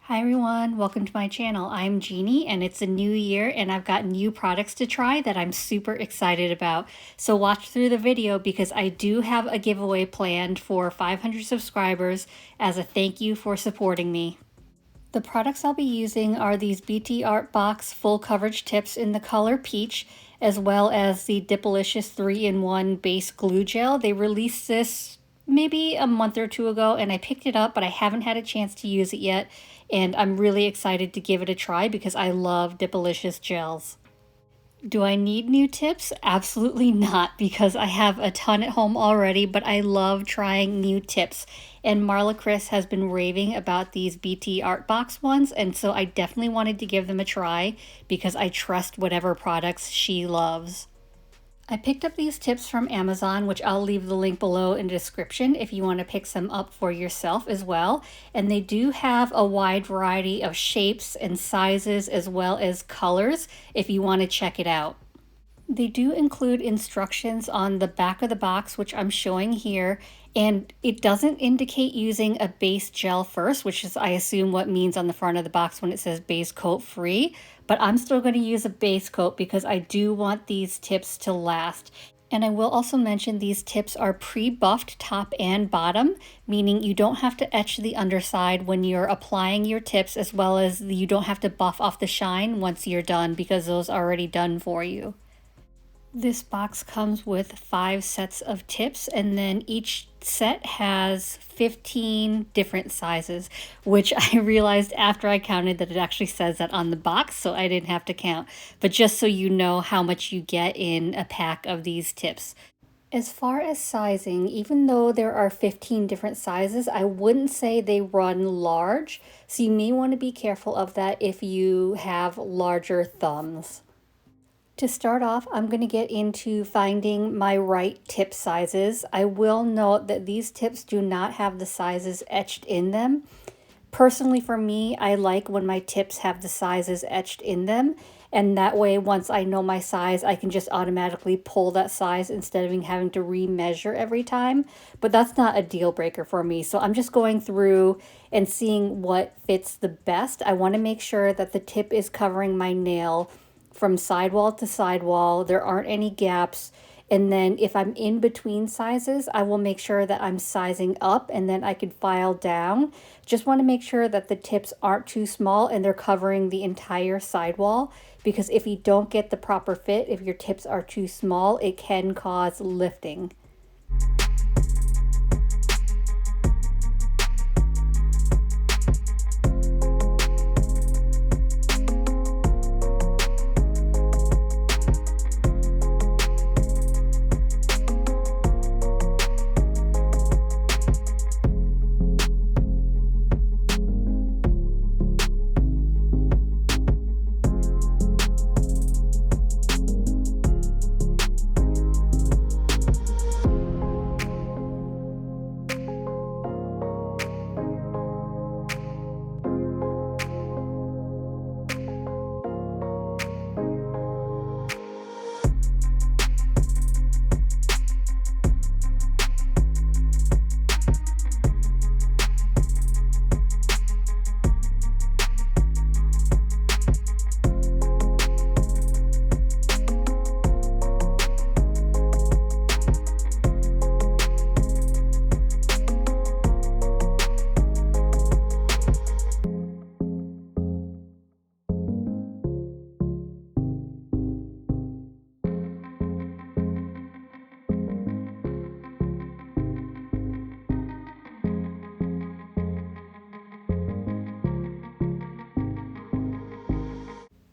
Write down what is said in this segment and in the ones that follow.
Hi everyone, welcome to my channel. I'm Jeannie and it's a new year and I've got new products to try that I'm super excited about. So watch through the video because I do have a giveaway planned for 500 subscribers as a thank you for supporting me. The products I'll be using are these BTArtbox full coverage tips in the color peach, as well as the Dipalicious 3-in-1 base glue gel. They released this maybe a month or two ago and I picked it up, but I haven't had a chance to use it yet. And I'm really excited to give it a try because I love Dipalicious gels. Do I need new tips? Absolutely not, because I have a ton at home already, but I love trying new tips. And Marla Chris has been raving about these BTArtbox ones, and so I definitely wanted to give them a try because I trust whatever products she loves. I picked up these tips from Amazon, which I'll leave the link below in the description if you want to pick some up for yourself as well. And they do have a wide variety of shapes and sizes as well as colors if you want to check it out. They do include instructions on the back of the box, which I'm showing here, and it doesn't indicate using a base gel first, which is, I assume, what means on the front of the box when it says base coat free, but I'm still going to use a base coat because I do want these tips to last. And I will also mention these tips are pre-buffed top and bottom, meaning you don't have to etch the underside when you're applying your tips, as well as you don't have to buff off the shine once you're done because those are already done for you. This box comes with 5 sets of tips, and then each set has 15 different sizes, which I realized after I counted that it actually says that on the box, so I didn't have to count. But just so you know how much you get in a pack of these tips. As far as sizing, even though there are 15 different sizes, I wouldn't say they run large, so you may want to be careful of that if you have larger thumbs. To start off, I'm going to get into finding my right tip sizes. I will note that these tips do not have the sizes etched in them. Personally, for me, I like when my tips have the sizes etched in them, and that way once I know my size, I can just automatically pull that size instead of having to remeasure every time. But that's not a deal breaker for me, so I'm just going through and seeing what fits the best. I want to make sure that the tip is covering my nail from sidewall to sidewall, there aren't any gaps, and then if I'm in between sizes, I will make sure that I'm sizing up and then I can file down. Just want to make sure that the tips aren't too small and they're covering the entire sidewall, because if you don't get the proper fit, if your tips are too small, it can cause lifting.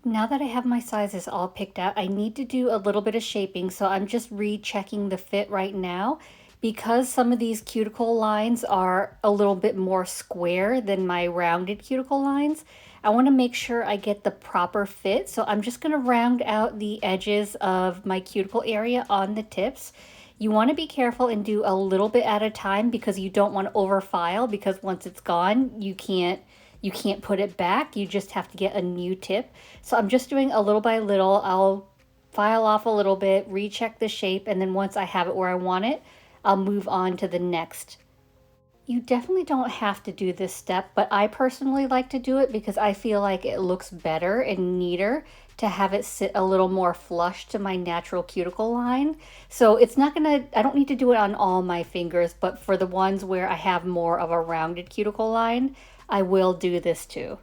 Now that I have my sizes all picked out, I need to do a little bit of shaping, so I'm just rechecking the fit right now. Because some of these cuticle lines are a little bit more square than my rounded cuticle lines, I want to make sure I get the proper fit. So I'm just going to round out the edges of my cuticle area on the tips. You want to be careful and do a little bit at a time because you don't want to overfile, because once it's gone, you can't put it back. You just have to get a new tip. So I'm just doing a little by little. I'll file off a little bit, recheck the shape, and then once I have it where I want it, I'll move on to the next. You definitely don't have to do this step, but I personally like to do it because I feel like it looks better and neater to have it sit a little more flush to my natural cuticle line. So it's not gonna, I don't need to do it on all my fingers, but for the ones where I have more of a rounded cuticle line, I will do this too.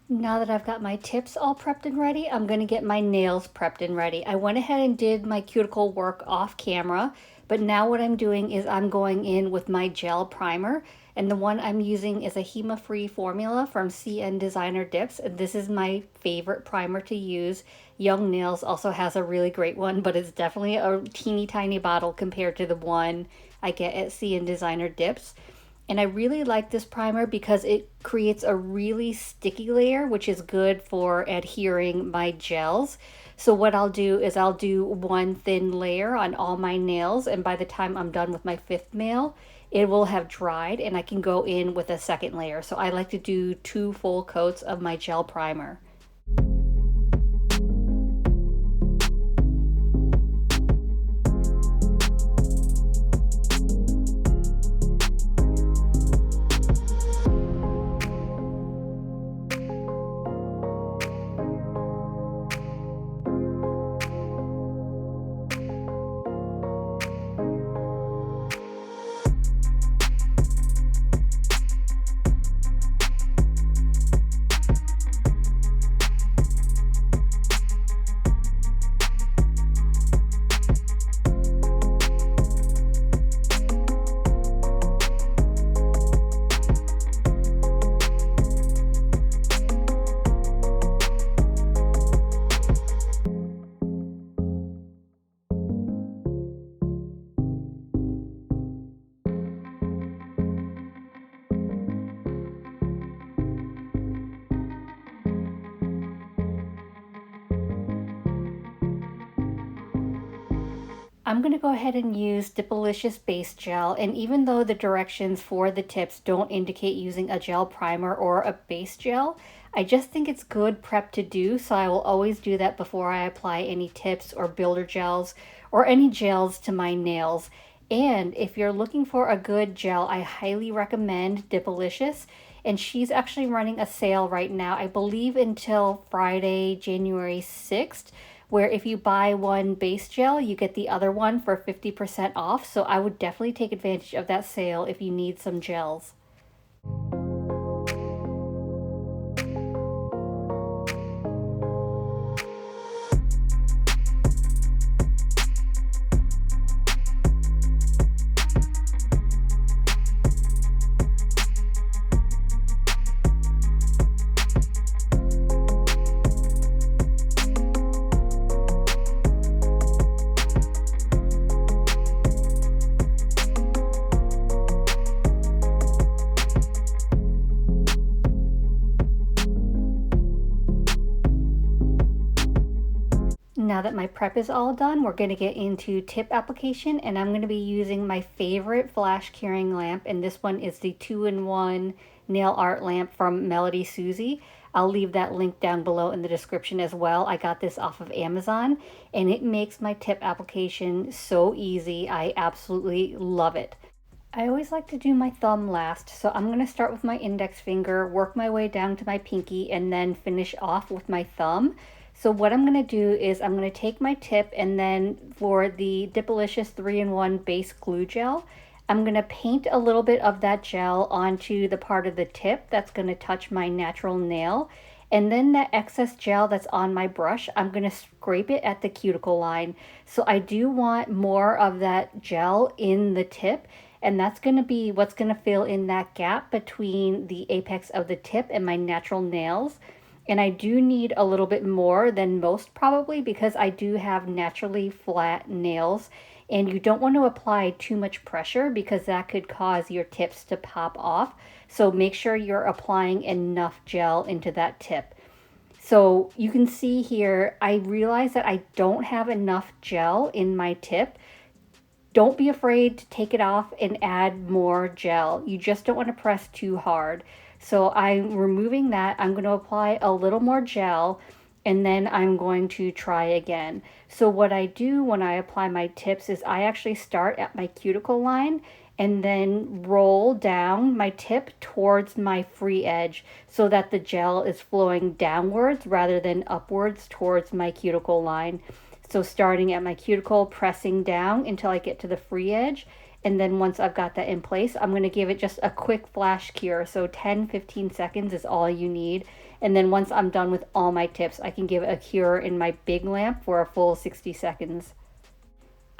Now that I've got my tips all prepped and ready, I'm going to get my nails prepped and ready. I went ahead and did my cuticle work off camera, but now what I'm doing is I'm going in with my gel primer, and the one I'm using is a HEMA-free formula from CN Designer Dips. And this is my favorite primer to use. Young Nails also has a really great one, but it's definitely a teeny tiny bottle compared to the one I get at CN Designer Dips. And I really like this primer because it creates a really sticky layer, which is good for adhering my gels. So what I'll do is I'll do one thin layer on all my nails, and by the time I'm done with my 5th nail, it will have dried and I can go in with a second layer. So I like to do 2 full coats of my gel primer. I'm going to go ahead and use Dipalicious Base Gel, and even though the directions for the tips don't indicate using a gel primer or a base gel, I just think it's good prep to do, so I will always do that before I apply any tips or builder gels or any gels to my nails. And if you're looking for a good gel, I highly recommend Dipalicious, and she's actually running a sale right now, I believe until Friday, January 6th. Where if you buy one base gel, you get the other one for 50% off. So I would definitely take advantage of that sale if you need some gels. Now that my prep is all done, we're going to get into tip application, and I'm going to be using my favorite flash curing lamp, and this one is the 2-in-1 nail art lamp from Melody Susie. I'll leave that link down below in the description as well. I got this off of Amazon, and it makes my tip application so easy. I absolutely love it. I always like to do my thumb last, so I'm going to start with my index finger, work my way down to my pinky, and then finish off with my thumb. So what I'm going to do is I'm going to take my tip, and then for the Dipalicious 3-in-1 base glue gel, I'm going to paint a little bit of that gel onto the part of the tip that's going to touch my natural nail. And then that excess gel that's on my brush, I'm going to scrape it at the cuticle line. So I do want more of that gel in the tip, and that's going to be what's going to fill in that gap between the apex of the tip and my natural nails. And I do need a little bit more than most probably, because I do have naturally flat nails, and you don't want to apply too much pressure because that could cause your tips to pop off. So make sure you're applying enough gel into that tip. So you can see here, I realize that I don't have enough gel in my tip. Don't be afraid to take it off and add more gel. You just don't want to press too hard. So I'm removing that. I'm going to apply a little more gel, and then I'm going to try again. So what I do when I apply my tips is I actually start at my cuticle line and then roll down my tip towards my free edge so that the gel is flowing downwards rather than upwards towards my cuticle line. So starting at my cuticle, pressing down until I get to the free edge. And then once I've got that in place, I'm going to give it just a quick flash cure. So 10-15 seconds is all you need. And then once I'm done with all my tips, I can give it a cure in my big lamp for a full 60 seconds.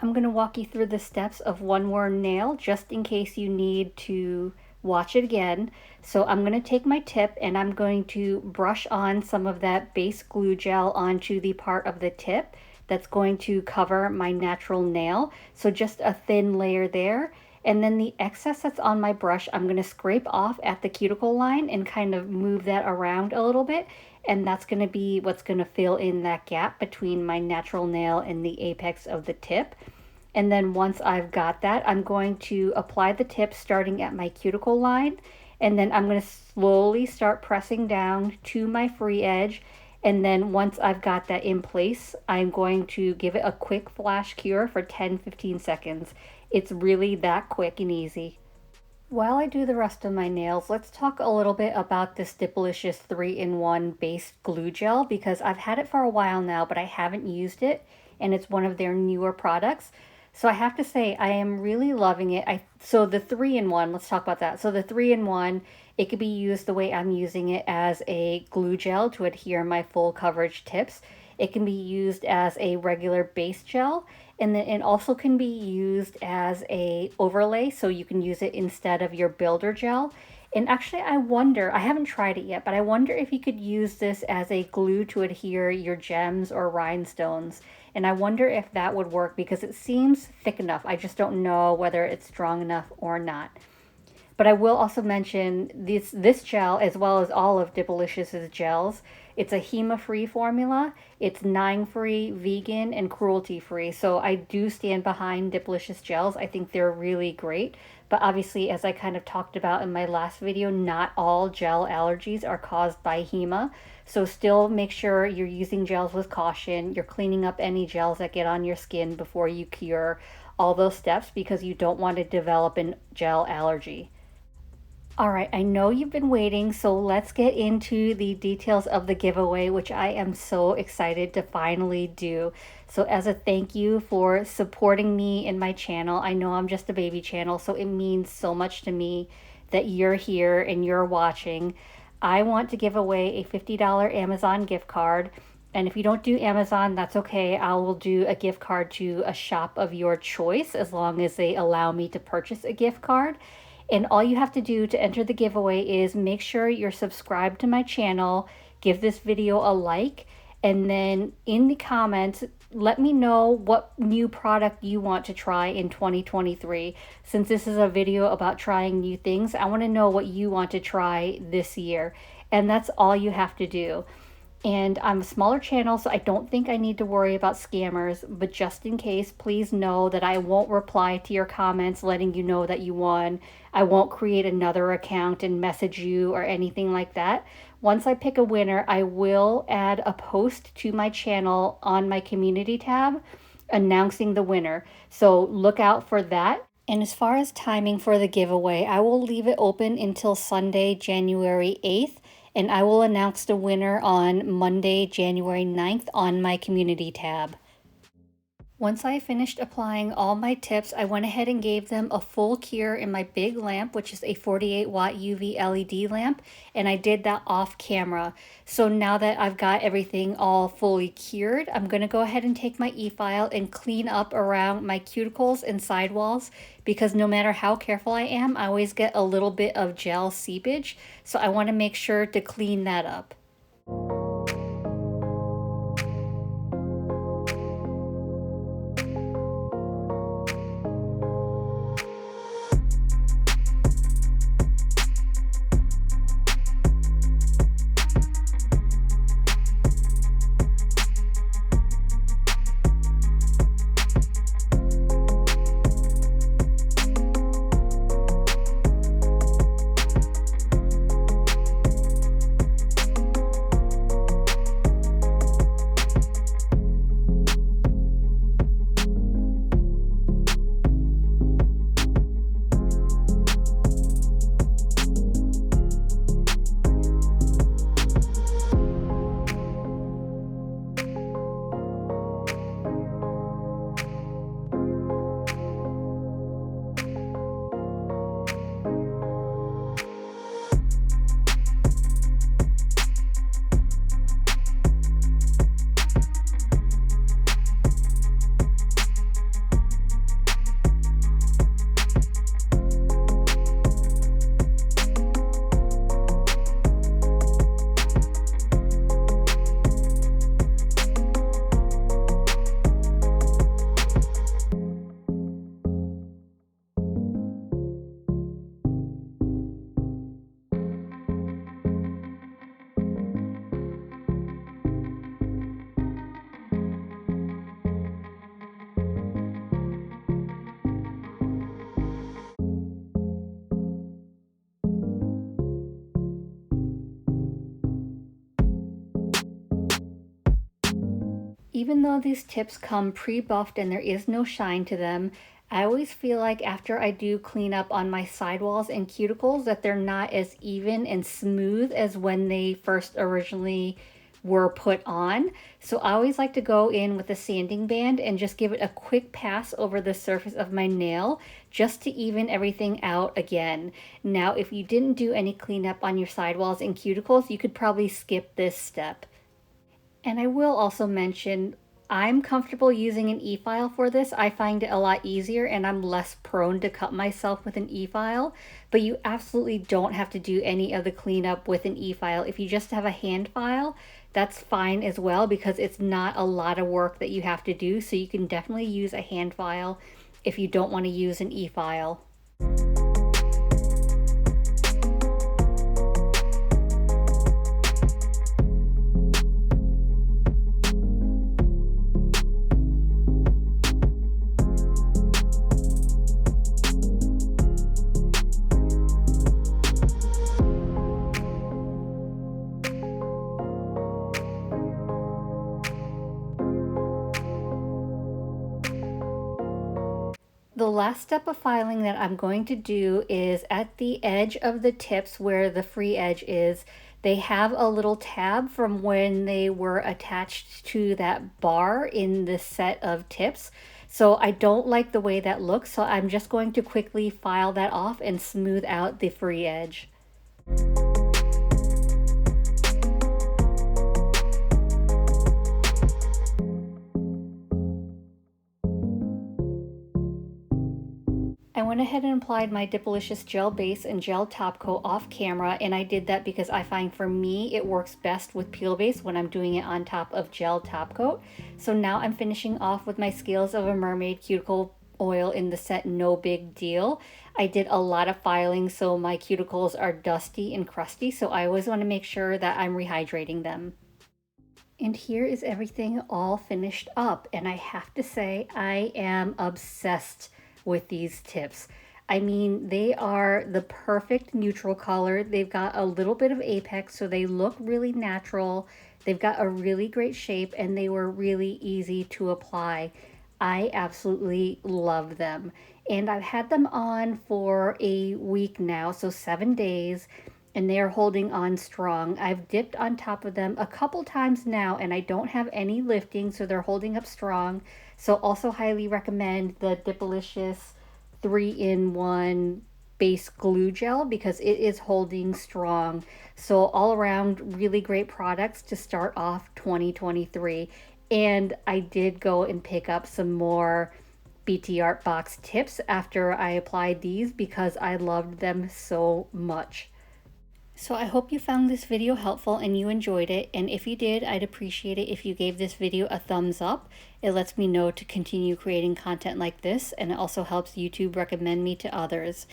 I'm going to walk you through the steps of one more nail just in case you need to watch it again. So I'm going to take my tip and I'm going to brush on some of that base glue gel onto the part of the tip that's going to cover my natural nail. So just a thin layer there. And then the excess that's on my brush, I'm going to scrape off at the cuticle line and kind of move that around a little bit. And that's going to be what's going to fill in that gap between my natural nail and the apex of the tip. And then once I've got that, I'm going to apply the tip starting at my cuticle line. And then I'm going to slowly start pressing down to my free edge. And then once I've got that in place, I'm going to give it a quick flash cure for 10-15 seconds. It's really that quick and easy. While I do the rest of my nails, let's talk a little bit about this Dipalicious 3-in-1 base glue gel, because I've had it for a while now, but I haven't used it, and it's one of their newer products. So I have to say, I am really loving it. So the 3-in-1, let's talk about that. So the 3-in-1, it could be used the way I'm using it as a glue gel to adhere my full coverage tips. It can be used as a regular base gel, and then it also can be used as a overlay, so you can use it instead of your builder gel. And actually, I wonder, I haven't tried it yet, but I wonder if you could use this as a glue to adhere your gems or rhinestones. And I wonder if that would work because it seems thick enough. I just don't know whether it's strong enough or not. But I will also mention this gel, as well as all of Dipalicious's gels. It's a HEMA-free formula. It's 9-free, vegan, and cruelty-free. So I do stand behind Dipalicious gels. I think they're really great. But obviously, as I kind of talked about in my last video, not all gel allergies are caused by HEMA. So still make sure you're using gels with caution. You're cleaning up any gels that get on your skin before you cure all those steps, because you don't want to develop a gel allergy. All right, I know you've been waiting, so let's get into the details of the giveaway, which I am so excited to finally do. So as a thank you for supporting me in my channel, I know I'm just a baby channel, so it means so much to me that you're here and you're watching. I want to give away a $50 Amazon gift card. And if you don't do Amazon, that's okay. I will do a gift card to a shop of your choice, as long as they allow me to purchase a gift card. And all you have to do to enter the giveaway is make sure you're subscribed to my channel, give this video a like, and then in the comments, let me know what new product you want to try in 2023. Since this is a video about trying new things, I want to know what you want to try this year. And that's all you have to do. And I'm a smaller channel, so I don't think I need to worry about scammers, but just in case, please know that I won't reply to your comments letting you know that you won. I won't create another account and message you or anything like that. Once I pick a winner, I will add a post to my channel on my community tab announcing the winner. So look out for that. And as far as timing for the giveaway, I will leave it open until Sunday, January 8th, and I will announce the winner on Monday, January 9th on my community tab. Once I finished applying all my tips, I went ahead and gave them a full cure in my big lamp, which is a 48 watt UV LED lamp, and I did that off camera. So now that I've got everything all fully cured, I'm going to go ahead and take my efile and clean up around my cuticles and sidewalls, because no matter how careful I am, I always get a little bit of gel seepage, so I want to make sure to clean that up. Even though these tips come pre-buffed and there is no shine to them, I always feel like after I do clean up on my sidewalls and cuticles that they're not as even and smooth as when they first originally were put on. So I always like to go in with a sanding band and just give it a quick pass over the surface of my nail just to even everything out again. Now, if you didn't do any cleanup on your sidewalls and cuticles, you could probably skip this step. And I will also mention, I'm comfortable using an e-file for this. I find it a lot easier and I'm less prone to cut myself with an e-file, but you absolutely don't have to do any of the cleanup with an e-file. If you just have a hand file, that's fine as well, because it's not a lot of work that you have to do. So you can definitely use a hand file if you don't want to use an e-file. The last step of filing that I'm going to do is at the edge of the tips where the free edge is. They have a little tab from when they were attached to that bar in the set of tips. So I don't like the way that looks, so I'm just going to quickly file that off and smooth out the free edge. I went ahead and applied my Dipalicious gel base and gel top coat off camera, and I did that because I find for me it works best with peel base when I'm doing it on top of gel top coat. So now I'm finishing off with my Scales of a Mermaid cuticle oil in the set No Big Deal. I did a lot of filing, so my cuticles are dusty and crusty, so I always want to make sure that I'm rehydrating them. And here is everything all finished up. And I have to say, I am obsessed with these tips. I mean, they are the perfect neutral color. They've got a little bit of apex, so they look really natural. They've got a really great shape, and they were really easy to apply. I absolutely love them. And I've had them on for a week now, so 7 days, and they are holding on strong. I've dipped on top of them a couple times now, and I don't have any lifting, so they're holding up strong. So also highly recommend the Dipalicious 3-in-1 base glue gel because it is holding strong. So all around really great products to start off 2023. And I did go and pick up some more BTArtbox tips after I applied these because I loved them so much. So I hope you found this video helpful and you enjoyed it. And if you did, I'd appreciate it if you gave this video a thumbs up. It lets me know to continue creating content like this, and it also helps YouTube recommend me to others.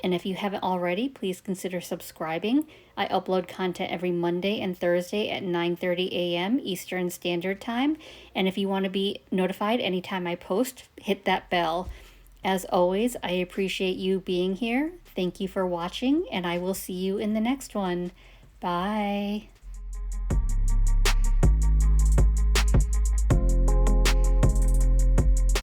And if you haven't already, please consider subscribing. I upload content every Monday and Thursday at 9:30 a.m. Eastern Standard Time. And if you want to be notified anytime I post, hit that bell. As always, I appreciate you being here. Thank you for watching, and I will see you in the next one. Bye.